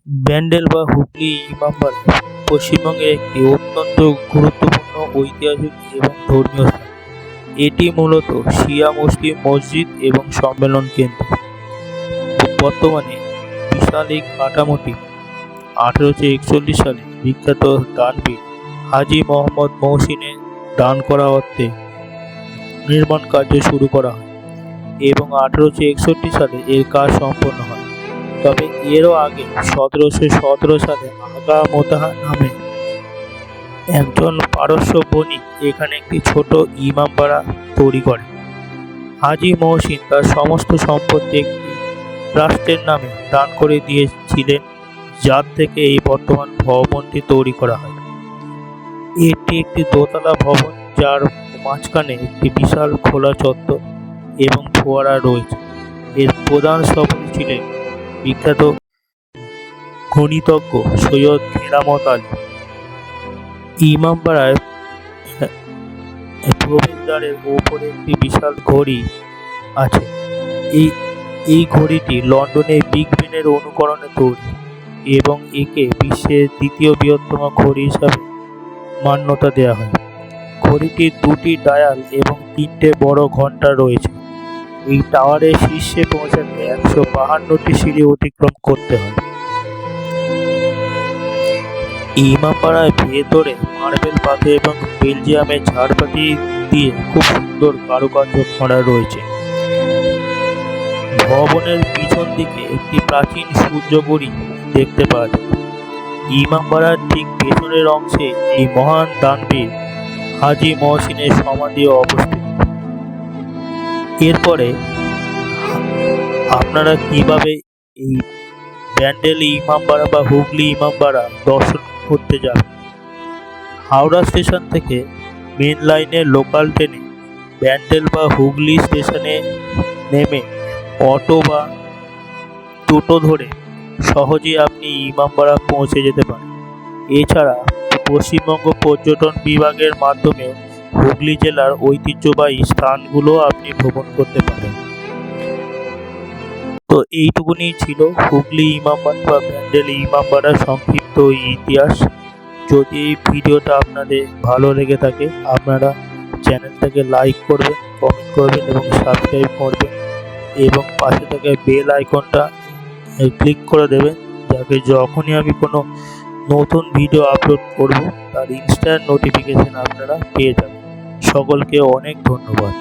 ব্যান্ডেল বা হুগলি ইমামবাড়া পশ্চিমবঙ্গের একটি অত্যন্ত গুরুত্বপূর্ণ ঐতিহাসিক এবং ধর্মীয় স্থান। এটি মূলত শিয়া মুসলিম মসজিদ এবং সম্মেলন কেন্দ্র। বর্তমানে বিশাল এই কাঠামোটি 1841 সালে বিখ্যাত দানবীর হাজী মোহাম্মদ মহসিনের দান করা অর্থে নির্মাণ কার্য শুরু করা হয় এবং 1861 সালে এর কাজ সম্পন্ন হয়। তবে এরও আগে 1717 সালে আগা মোতাহা নামে একজন পারস্য বণিক এখানে একটি ছোট ইমামবাড়া তৈরি করেন। হাজী মহসিন তার সমস্ত সম্পত্তি একটি ট্রাস্টের নামে দান করে দিয়েছিলেন, যার থেকে এই বর্তমান ভবনটি তৈরি করা হয়। এটি একটি দোতলা ভবন, যার মাঝখানে একটি বিশাল খোলা চত্বর এবং ফোয়ারা রয়েছে। এর প্রধান স্থপতি ছিলেন বিখ্যাত গণিতজ্ঞ সৈয়দ কেরামত আলী। ইমামবাড়ায় প্রবেশদ্বারের ওপরে একটি বিশাল ঘড়ি আছে। এই ঘড়িটি লন্ডনের বিগ বেনের অনুকরণে তৈরি এবং একে বিশ্বের দ্বিতীয় বৃহত্তম ঘড়ি হিসাবে মান্যতা দেওয়া হয়। ঘড়িটির দুটি ডায়াল এবং 3টে বড় ঘন্টা রয়েছে। এই টাওয়ারের শীর্ষে পৌঁছাতে 152টি সিঁড়ি অতিক্রম করতে হয়। ইমামবাড়ার ভেতরে মার্বেল পাথর এবং বেলজিয়ামের ঝাড়বাতি দিয়ে খুব সুন্দর কারুকার্য করা রয়েছে। ভবনের পিছন দিকে একটি প্রাচীন সূর্য ঘড়ি দেখতে পাওয়া যায়। ইমামবাড়ার ঠিক পেছনের অংশে এই মহান দানবীর হাজী মহসিনের সমাধি অবস্থিত। এরপরে আপনারা কিভাবে এই ব্যান্ডেল ইমামবাড়া বা হুগলি ইমামবাড়া দর্শন করতে যাবেন? হাওড়া স্টেশন থেকে মেন লাইনের লোকাল ট্রেনে ব্যান্ডেল বা হুগলি স্টেশনে নেমে অটো বা টোটো ধরে সহজেই আপনি ইমামবাড়া পৌঁছে যেতে পারেন। এছাড়া পশ্চিমবঙ্গ পর্যটন বিভাগের মাধ্যমে হুগলি জেলার ঐতিহ্যবাহী স্থানগুলো আপনি ভ্রমণ করতে পারেন। তো এইটুকুনি ছিল হুগলি ইমামবাড়া বা ব্যান্ডেল ইমামবাড়ার সংক্ষিপ্ত ইতিহাস। যদি এই ভিডিওটা আপনাদের ভালো লেগে থাকে, আপনারা চ্যানেলটাকে লাইক করবেন, কমেন্ট করবেন এবং সাবস্ক্রাইব করবেন এবং পাশে থাকা বেল আইকনটা ক্লিক করে দেবেন, যাতে যখনই আমি কোনো নতুন ভিডিও আপলোড করব তার ইনস্ট্যান্ট নোটিফিকেশন আপনারা পেয়ে যাবেন। সকলকে অনেক ধন্যবাদ।